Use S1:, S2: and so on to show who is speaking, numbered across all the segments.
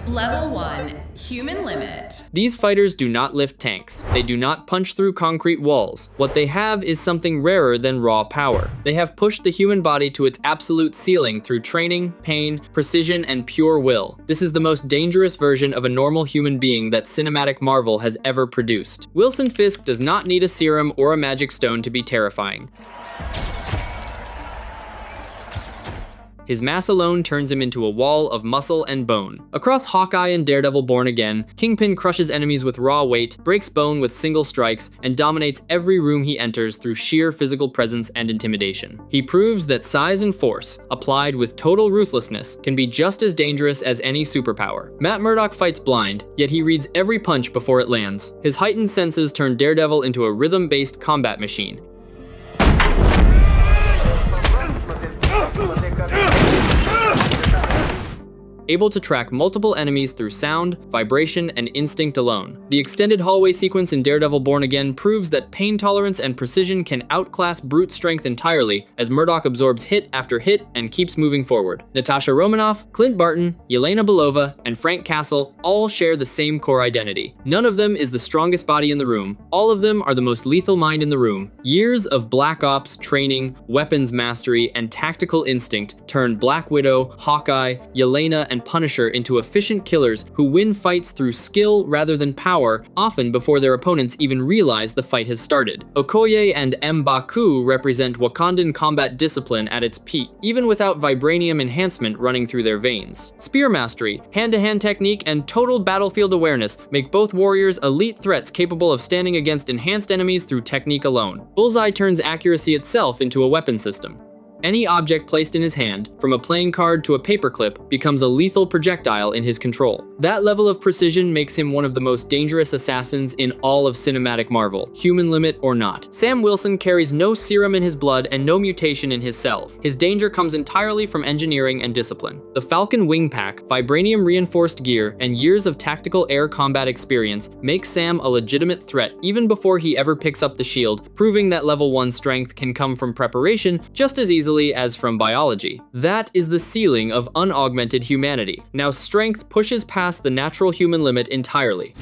S1: Level 1, Human Limit.
S2: These fighters do not lift tanks. They do not punch through concrete walls. What they have is something rarer than raw power. They have pushed the human body to its absolute ceiling through training, pain, precision, and pure will. This is the most dangerous version of a normal human being that cinematic Marvel has ever produced. Wilson Fisk does not need a serum or a magic stone to be terrifying. His mass alone turns him into a wall of muscle and bone. Across Hawkeye and Daredevil Born Again, Kingpin crushes enemies with raw weight, breaks bone with single strikes, and dominates every room he enters through sheer physical presence and intimidation. He proves that size and force, applied with total ruthlessness, can be just as dangerous as any superpower. Matt Murdock fights blind, yet he reads every punch before it lands. His heightened senses turn Daredevil into a rhythm-based combat machine. Able to track multiple enemies through sound, vibration, and instinct alone. The extended hallway sequence in Daredevil Born Again proves that pain tolerance and precision can outclass brute strength entirely as Murdock absorbs hit after hit and keeps moving forward. Natasha Romanoff, Clint Barton, Yelena Belova, and Frank Castle all share the same core identity. None of them is the strongest body in the room. All of them are the most lethal mind in the room. Years of Black Ops training, weapons mastery, and tactical instinct turn Black Widow, Hawkeye, Yelena, and Punisher into efficient killers who win fights through skill rather than power, often before their opponents even realize the fight has started. Okoye and Baku represent Wakandan combat discipline at its peak, even without vibranium enhancement running through their veins. Spear mastery, hand-to-hand technique, and total battlefield awareness make both warriors elite threats capable of standing against enhanced enemies through technique alone. Bullseye turns accuracy itself into a weapon system. Any object placed in his hand, from a playing card to a paperclip, becomes a lethal projectile in his control. That level of precision makes him one of the most dangerous assassins in all of cinematic Marvel, human limit or not. Sam Wilson carries no serum in his blood and no mutation in his cells. His danger comes entirely from engineering and discipline. The Falcon wing pack, vibranium-reinforced gear, and years of tactical air combat experience make Sam a legitimate threat even before he ever picks up the shield, proving that level 1 strength can come from preparation just as easily as from biology. That is the ceiling of unaugmented humanity. Now strength pushes past the natural human limit entirely.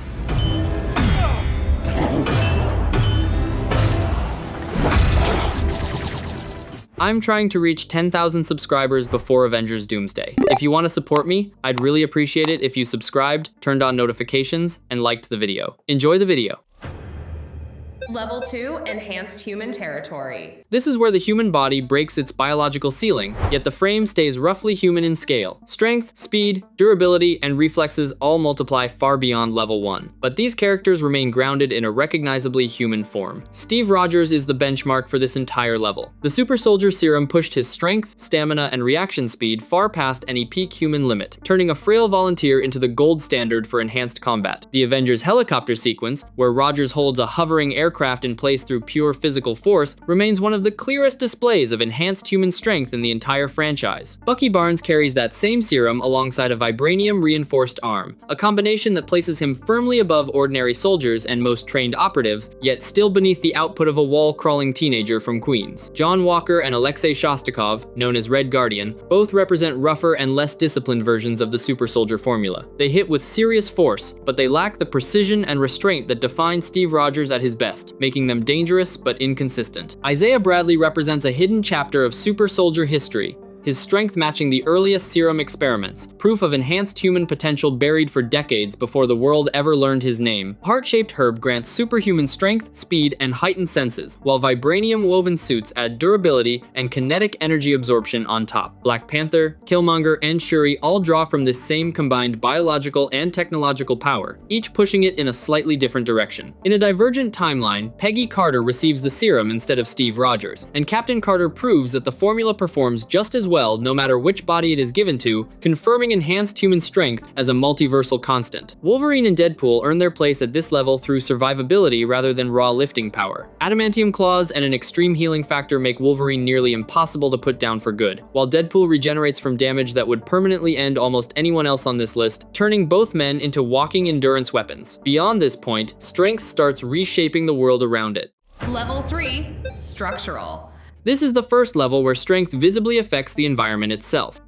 S2: I'm trying to reach 10,000 subscribers before Avengers Doomsday. If you want to support me, I'd really appreciate it if you subscribed, turned on notifications, and liked the video. Enjoy the video.
S1: Level 2, Enhanced Human Territory.
S2: This is where the human body breaks its biological ceiling, yet the frame stays roughly human in scale. Strength, speed, durability, and reflexes all multiply far beyond level 1. But these characters remain grounded in a recognizably human form. Steve Rogers is the benchmark for this entire level. The super soldier serum pushed his strength, stamina, and reaction speed far past any peak human limit, turning a frail volunteer into the gold standard for enhanced combat. The Avengers helicopter sequence, where Rogers holds a hovering aircraft in place through pure physical force, remains one of the clearest displays of enhanced human strength in the entire franchise. Bucky Barnes carries that same serum alongside a vibranium-reinforced arm, a combination that places him firmly above ordinary soldiers and most trained operatives, yet still beneath the output of a wall-crawling teenager from Queens. John Walker and Alexei Shostakov, known as Red Guardian, both represent rougher and less disciplined versions of the super soldier formula. They hit with serious force, but they lack the precision and restraint that define Steve Rogers at his best, making them dangerous but inconsistent. Isaiah Bradley represents a hidden chapter of super soldier history, his strength matching the earliest serum experiments, proof of enhanced human potential buried for decades before the world ever learned his name. Heart-shaped herb grants superhuman strength, speed, and heightened senses, while vibranium-woven suits add durability and kinetic energy absorption on top. Black Panther, Killmonger, and Shuri all draw from this same combined biological and technological power, each pushing it in a slightly different direction. In a divergent timeline, Peggy Carter receives the serum instead of Steve Rogers, and Captain Carter proves that the formula performs just as well no matter which body it is given to, confirming enhanced human strength as a multiversal constant. Wolverine and Deadpool earn their place at this level through survivability rather than raw lifting power. Adamantium claws and an extreme healing factor make Wolverine nearly impossible to put down for good, while Deadpool regenerates from damage that would permanently end almost anyone else on this list, turning both men into walking endurance weapons. Beyond this point, strength starts reshaping the world around it.
S1: Level 3, Structural.
S2: This is the first level where strength visibly affects the environment itself.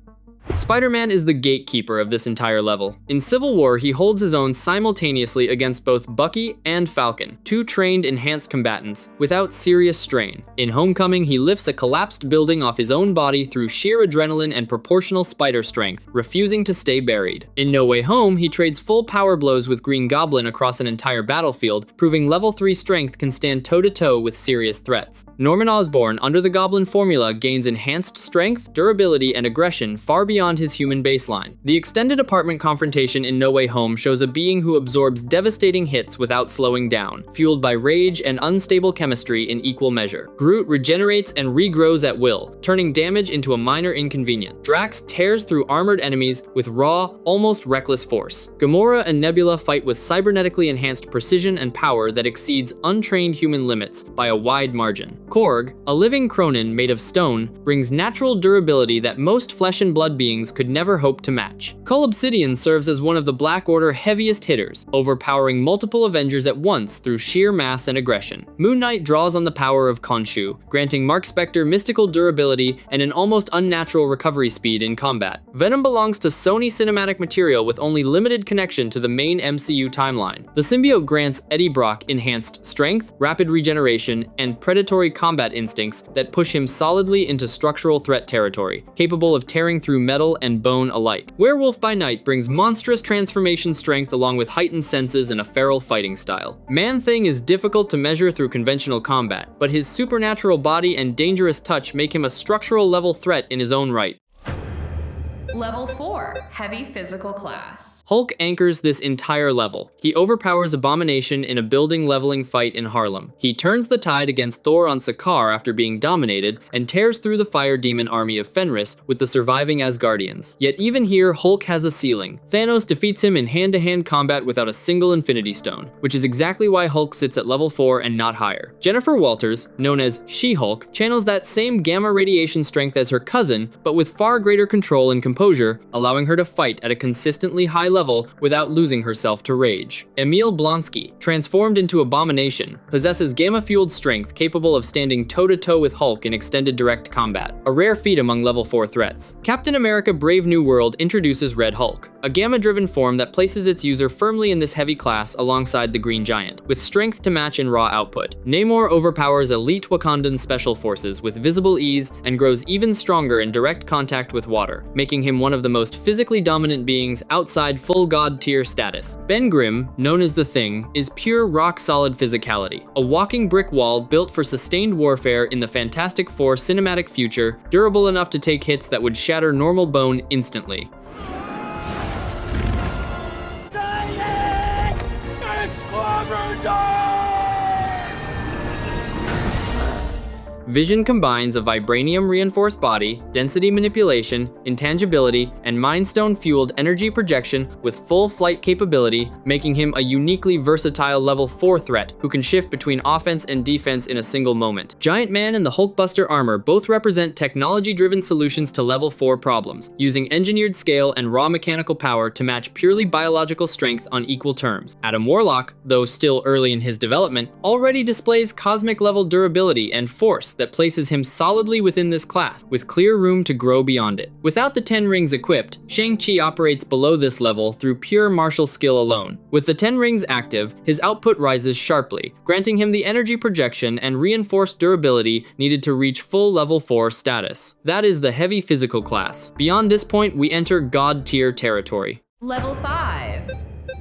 S2: Spider-Man is the gatekeeper of this entire level. In Civil War, he holds his own simultaneously against both Bucky and Falcon, two trained enhanced combatants, without serious strain. In Homecoming, he lifts a collapsed building off his own body through sheer adrenaline and proportional spider strength, refusing to stay buried. In No Way Home, he trades full power blows with Green Goblin across an entire battlefield, proving level 3 strength can stand toe-to-toe with serious threats. Norman Osborn, under the Goblin formula, gains enhanced strength, durability, and aggression far beyond his human baseline. The extended apartment confrontation in No Way Home shows a being who absorbs devastating hits without slowing down, fueled by rage and unstable chemistry in equal measure. Groot regenerates and regrows at will, turning damage into a minor inconvenience. Drax tears through armored enemies with raw, almost reckless force. Gamora and Nebula fight with cybernetically enhanced precision and power that exceeds untrained human limits by a wide margin. Korg, a living Cronin made of stone, brings natural durability that most flesh and blood beings could never hope to match. Cull Obsidian serves as one of the Black Order heaviest hitters, overpowering multiple Avengers at once through sheer mass and aggression. Moon Knight draws on the power of Khonshu, granting Mark Spector mystical durability and an almost unnatural recovery speed in combat. Venom belongs to Sony Cinematic Material with only limited connection to the main MCU timeline. The symbiote grants Eddie Brock enhanced strength, rapid regeneration, and predatory combat instincts that push him solidly into structural threat territory, capable of tearing through metal and bone alike. Werewolf by Night brings monstrous transformation strength along with heightened senses and a feral fighting style. Man-Thing is difficult to measure through conventional combat, but his supernatural body and dangerous touch make him a structural level threat in his own right.
S1: Level 4, Heavy Physical Class.
S2: Hulk anchors this entire level. He overpowers Abomination in a building leveling fight in Harlem. He turns the tide against Thor on Sakaar after being dominated, and tears through the fire demon army of Fenris with the surviving Asgardians. Yet even here, Hulk has a ceiling. Thanos defeats him in hand-to-hand combat without a single Infinity Stone, which is exactly why Hulk sits at level 4 and not higher. Jennifer Walters, known as She-Hulk, channels that same gamma radiation strength as her cousin, but with far greater control and composure, allowing her to fight at a consistently high level without losing herself to rage. Emil Blonsky, transformed into Abomination, possesses gamma-fueled strength capable of standing toe-to-toe with Hulk in extended direct combat, a rare feat among level 4 threats. Captain America Brave New World introduces Red Hulk, a gamma-driven form that places its user firmly in this heavy class alongside the Green Giant, with strength to match in raw output. Namor overpowers elite Wakandan special forces with visible ease and grows even stronger in direct contact with water, making him one of the most physically dominant beings outside full god tier status. Ben Grimm, known as the Thing, is pure rock-solid physicality, a walking brick wall built for sustained warfare in the Fantastic Four cinematic future, durable enough to take hits that would shatter normal bone instantly. Vision combines a vibranium-reinforced body, density manipulation, intangibility, and Mind Stone-fueled energy projection with full flight capability, making him a uniquely versatile level 4 threat who can shift between offense and defense in a single moment. Giant Man and the Hulkbuster armor both represent technology-driven solutions to level 4 problems, using engineered scale and raw mechanical power to match purely biological strength on equal terms. Adam Warlock, though still early in his development, already displays cosmic-level durability and force that places him solidly within this class, with clear room to grow beyond it. Without the 10 rings equipped, Shang Chi operates below this level through pure martial skill alone. With the 10 rings active, his output rises sharply, granting him the energy projection and reinforced durability needed to reach full level 4 status. That is the heavy physical class. Beyond this point, we enter God tier territory.
S1: Level 5,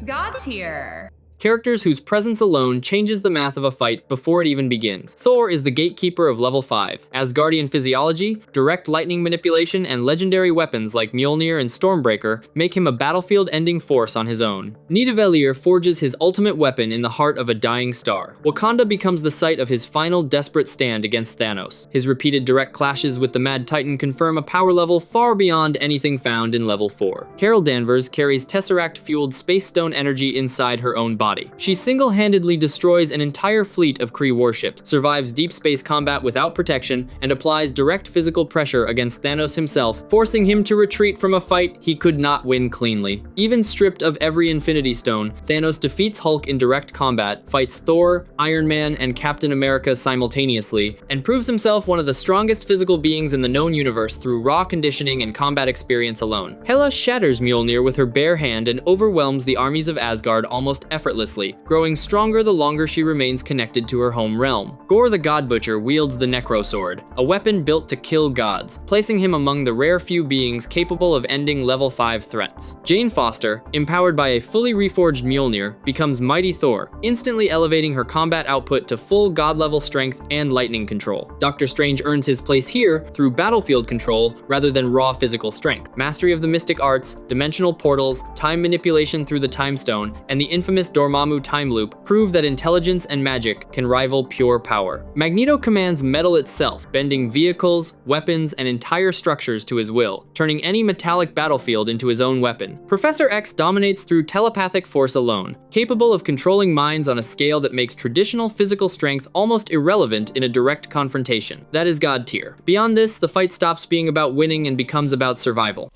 S1: God Tier.
S2: Characters whose presence alone changes the math of a fight before it even begins. Thor is the gatekeeper of level 5. Asgardian physiology, direct lightning manipulation, and legendary weapons like Mjolnir and Stormbreaker make him a battlefield-ending force on his own. Nidavellir forges his ultimate weapon in the heart of a dying star. Wakanda becomes the site of his final desperate stand against Thanos. His repeated direct clashes with the Mad Titan confirm a power level far beyond anything found in level 4. Carol Danvers carries Tesseract-fueled space stone energy inside her own body, body. She single-handedly destroys an entire fleet of Kree warships, survives deep space combat without protection, and applies direct physical pressure against Thanos himself, forcing him to retreat from a fight he could not win cleanly. Even stripped of every Infinity Stone, Thanos defeats Hulk in direct combat, fights Thor, Iron Man, and Captain America simultaneously, and proves himself one of the strongest physical beings in the known universe through raw conditioning and combat experience alone. Hela shatters Mjolnir with her bare hand and overwhelms the armies of Asgard almost effortlessly, growing stronger the longer she remains connected to her home realm. Gorr the God Butcher wields the Necro Sword, a weapon built to kill gods, placing him among the rare few beings capable of ending level 5 threats. Jane Foster, empowered by a fully reforged Mjolnir, becomes Mighty Thor, instantly elevating her combat output to full god-level strength and lightning control. Doctor Strange earns his place here through battlefield control rather than raw physical strength. Mastery of the mystic arts, dimensional portals, time manipulation through the Time Stone, and the infamous Dormammu time loop prove that intelligence and magic can rival pure power. Magneto commands metal itself, bending vehicles, weapons, and entire structures to his will, turning any metallic battlefield into his own weapon. Professor X dominates through telepathic force alone, capable of controlling minds on a scale that makes traditional physical strength almost irrelevant in a direct confrontation. That is God tier. Beyond this, the fight stops being about winning and becomes about survival.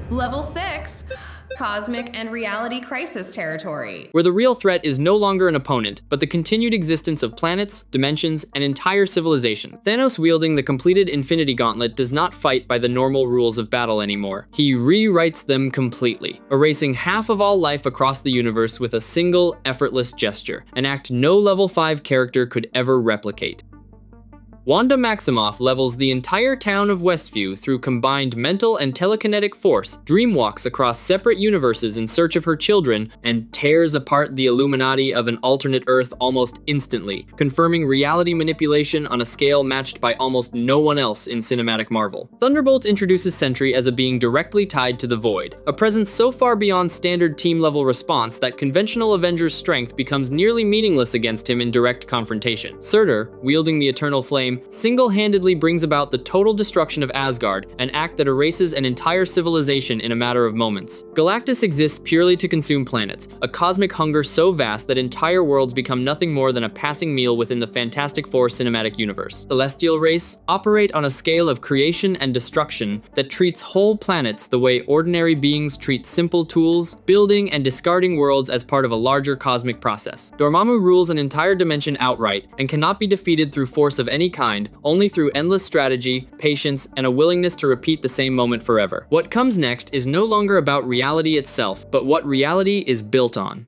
S1: Level 6. Cosmic and Reality Crisis territory,
S2: where the real threat is no longer an opponent, but the continued existence of planets, dimensions, and entire civilization. Thanos wielding the completed Infinity Gauntlet does not fight by the normal rules of battle anymore. He rewrites them completely, erasing half of all life across the universe with a single, effortless gesture, an act no level 5 character could ever replicate. Wanda Maximoff levels the entire town of Westview through combined mental and telekinetic force, dreamwalks across separate universes in search of her children, and tears apart the Illuminati of an alternate Earth almost instantly, confirming reality manipulation on a scale matched by almost no one else in cinematic Marvel. Thunderbolt introduces Sentry as a being directly tied to the Void, a presence so far beyond standard team-level response that conventional Avengers' strength becomes nearly meaningless against him in direct confrontation. Surtur, wielding the Eternal Flame, single-handedly brings about the total destruction of Asgard, an act that erases an entire civilization in a matter of moments. Galactus exists purely to consume planets, a cosmic hunger so vast that entire worlds become nothing more than a passing meal within the Fantastic Four cinematic universe. Celestial race operate on a scale of creation and destruction that treats whole planets the way ordinary beings treat simple tools, building and discarding worlds as part of a larger cosmic process. Dormammu rules an entire dimension outright and cannot be defeated through force of any kind, only through endless strategy, patience, and a willingness to repeat the same moment forever. What comes next is no longer about reality itself, but what reality is built on.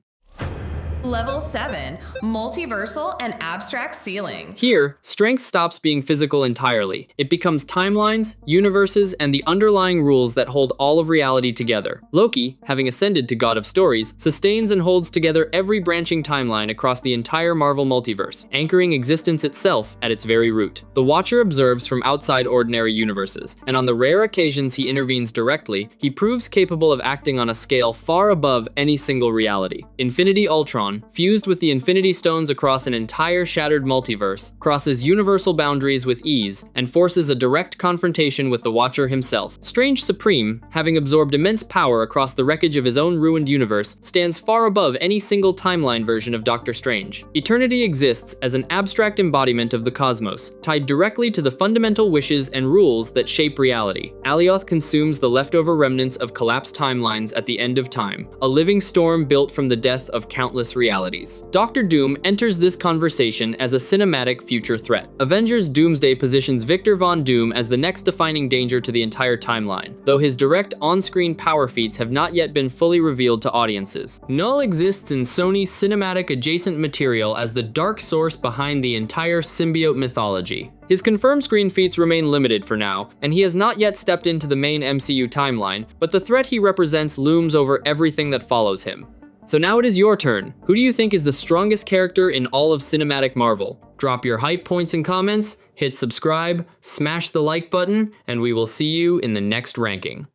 S1: Level 7. Multiversal and Abstract Ceiling.
S2: Here, strength stops being physical entirely. It becomes timelines, universes, and the underlying rules that hold all of reality together. Loki, having ascended to God of Stories, sustains and holds together every branching timeline across the entire Marvel multiverse, anchoring existence itself at its very root. The Watcher observes from outside ordinary universes, and on the rare occasions he intervenes directly, he proves capable of acting on a scale far above any single reality. Infinity Ultron, fused with the Infinity Stones across an entire shattered multiverse, crosses universal boundaries with ease, and forces a direct confrontation with the Watcher himself. Strange Supreme, having absorbed immense power across the wreckage of his own ruined universe, stands far above any single timeline version of Doctor Strange. Eternity exists as an abstract embodiment of the cosmos, tied directly to the fundamental wishes and rules that shape reality. Alioth consumes the leftover remnants of collapsed timelines at the end of time, a living storm built from the death of countless realities. Doctor Doom enters this conversation as a cinematic future threat. Avengers Doomsday positions Victor Von Doom as the next defining danger to the entire timeline, though his direct on-screen power feats have not yet been fully revealed to audiences. Knull exists in Sony's cinematic adjacent material as the dark source behind the entire symbiote mythology. His confirmed screen feats remain limited for now, and he has not yet stepped into the main MCU timeline, but the threat he represents looms over everything that follows him. So now it is your turn. Who do you think is the strongest character in all of cinematic Marvel? Drop your hype points in comments, hit subscribe, smash the like button, and we will see you in the next ranking.